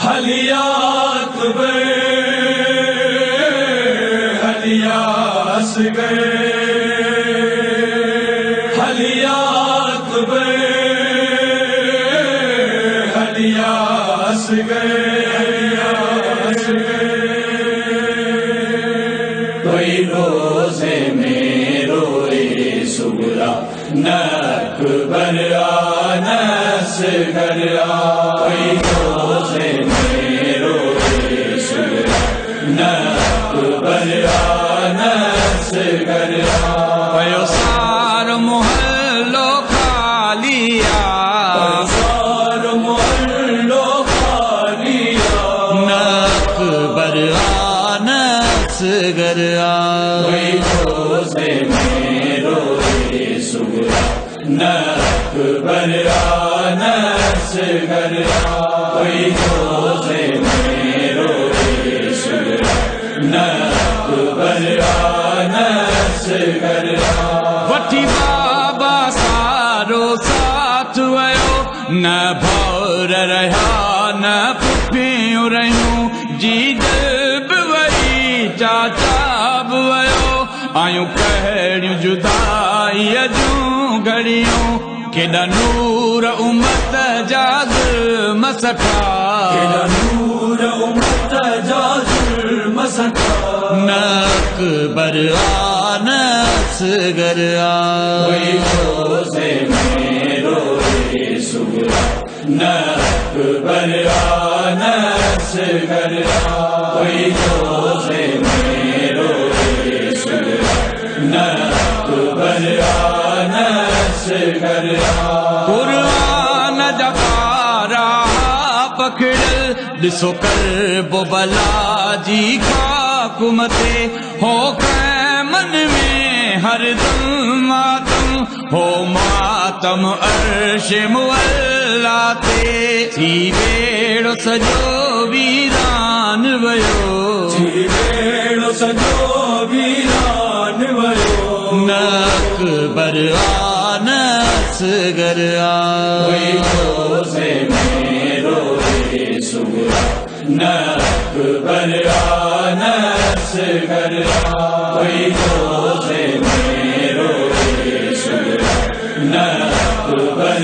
हलिया अकबर हलिया असगर हलिया अकबर हलिया असगर कोई रोज़े में रोए सुगरा न अकबर न असगर कोई रोज़े में रोए सुगरा न अकबर न असगर पयो सार मोहल्लो खालिया सार मोहल्लो खालिया न अकबर न असगर कोई रोज़े में रोए सुगरा न अकबर न असगर कोई रोज़े में रोए सुगरा न अकबर न असगर वठी बाबा सारो साथ वयो न भौर रहा न पुफियूं रहियूं जी जब वई चाचा बि वयो आयूं कहिड़ियूं जुदाईअ जूं घड़ियूं केॾा नूर उमत जा ज़ुल्म सठा केॾा नूर उमत जा ज़ुल्म सठा न अकबर न असगर कोई रोज़े में रोए सुगरा न अकबर न असगर कोई रोज़े में रोए सुगरा न अकबर न असगर कुरान जा पारा पकड़ल ॾिसो करबो बला जी खाक मथे हो मन में हरदम मातम हो मातम अर्श मुअल्ला ते थी बेड़ो सजो वीरान वयो थी बेड़ो सजो वीरान वयो न अकबर न असगर कोई रोज़े में रोए सुगरा न अकबर न असगर कोई रोज़े में रोए सुगरा न अकबर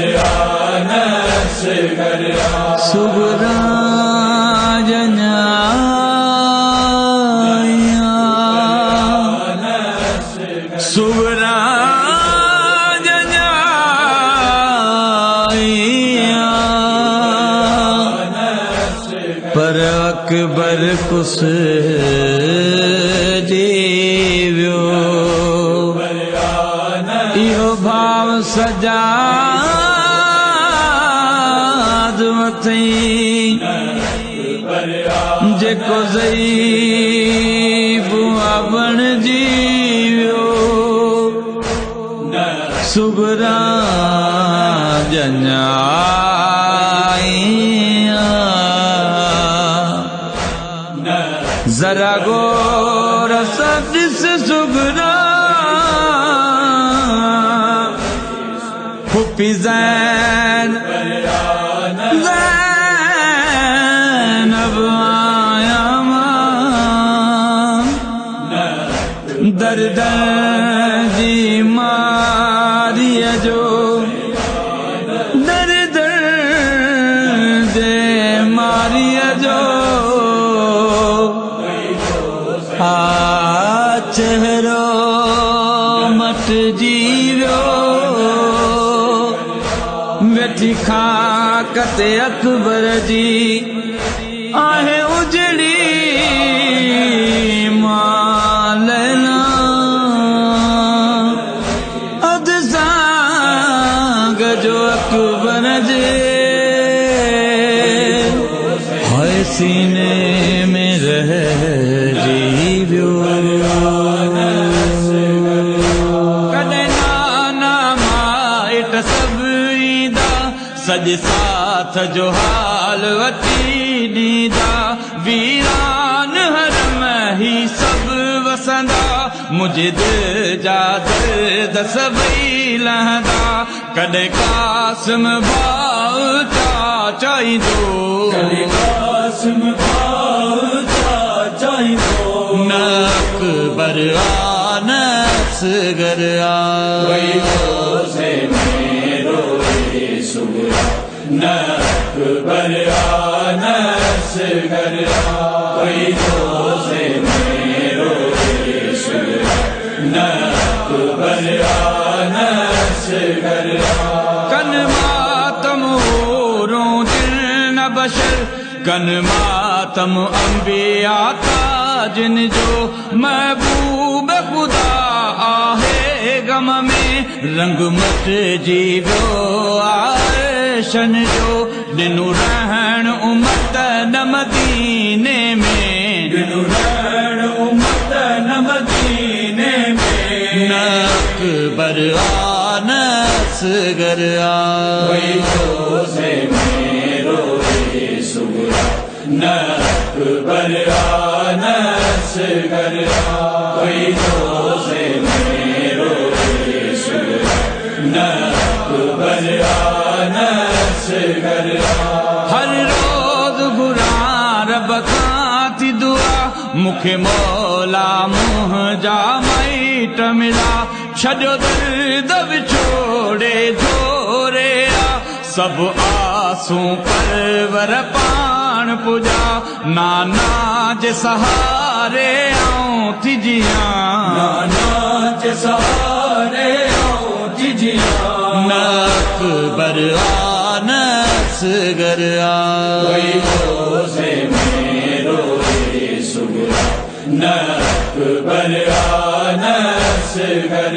न असगर सुगरा जना सुगरा पर अकबर कुस जीव्यो इहो भाव सजा मथई जेको ज़ईफ़ बण जीव्यो सुगरा जञा जरा गोर सदिस सुगरा फुफी ज़ैनब आया दर दर जी मारिया जो दर दर जे मारिया जो चेहरो मट जीव्यो वेठी खाक ते अकबर जी आहे उजड़ी मालना अद सांग जो अकबर जे हाय सीने में रह जीव्यो कॾहिं नाना माइट सभु ईंदा सॼे साथ जो हाल वठी ॾींदा वीरान हरम ही सभु वसंदा मुझे दिल जा दर्द सभई लहंदा कॾहिं कासिम भाउ चाहींदो कासिम ख्वाजा चाहिए न अकबर न असगर कोई रोज़े में रोए सुगरा न अकबर न असगर कोई रोज़े में रोए सुगरा न अकबर न असगर कन मातम औरों दिल न बशर कन मातम अंबिया ताजिन जो महबूब खुदा आहे गम में रंग मत जीवो आशन जो दिनु रहन उम्मत न मदीने में दिनु रहन उम्मत न मदीने में न अकबर न असगर कोई रोज़े में रोए सुगरा न अकबर न असगर कोई रोज़े में रोए सुगरा न अकबर न असगर हर रोज गुरार बखाती दुआ मुखे मौला मुँह जा माइट मिला छो दर्द विछोड़े जोरे सब आसूं परवर पान पुजा नाना जे सहारे आऊं थी जिया नाना जे सहारे आऊं थी जिया न अकबर न असगर कोई रोज़े में रोए सुगरा न अकबर न असगर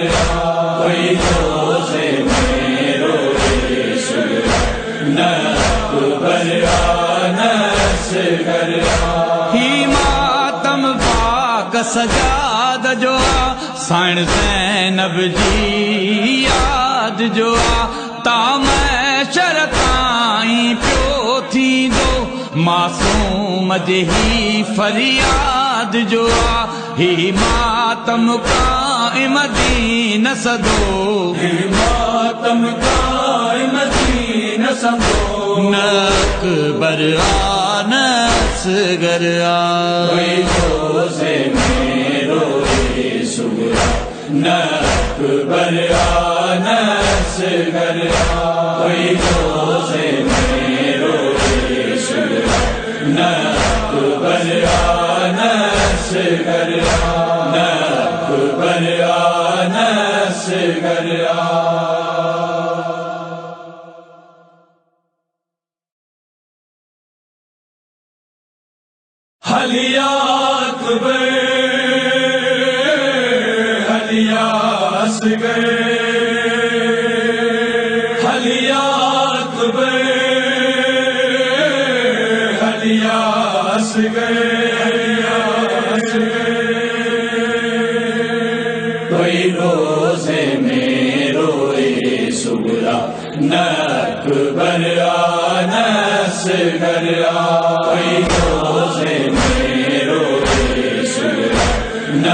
कोई रोज़े में रोए सुगरा न अकबर न असगर ही मातम पाक सजाद जो साइण ज़ैनब जी याद जो ताम शरताई पियो थी दो मासूम जही फरियाद जो ही मातम काइम दीन सदो मातम काइम दीन सदो न अकबर न असगर कोई रोज़े में रोए सुगरा न अकबर न असगर कोई रोज़े में रोए सुगरा न अकबर न असगर न अकबर न असगर हलिया अकबर हलिया असगर हलिया अकबर हलिया असगर कोई रोज़े में रोए सुगरा न अकबर न असगर कोई रोज़े में रोए सुगरा न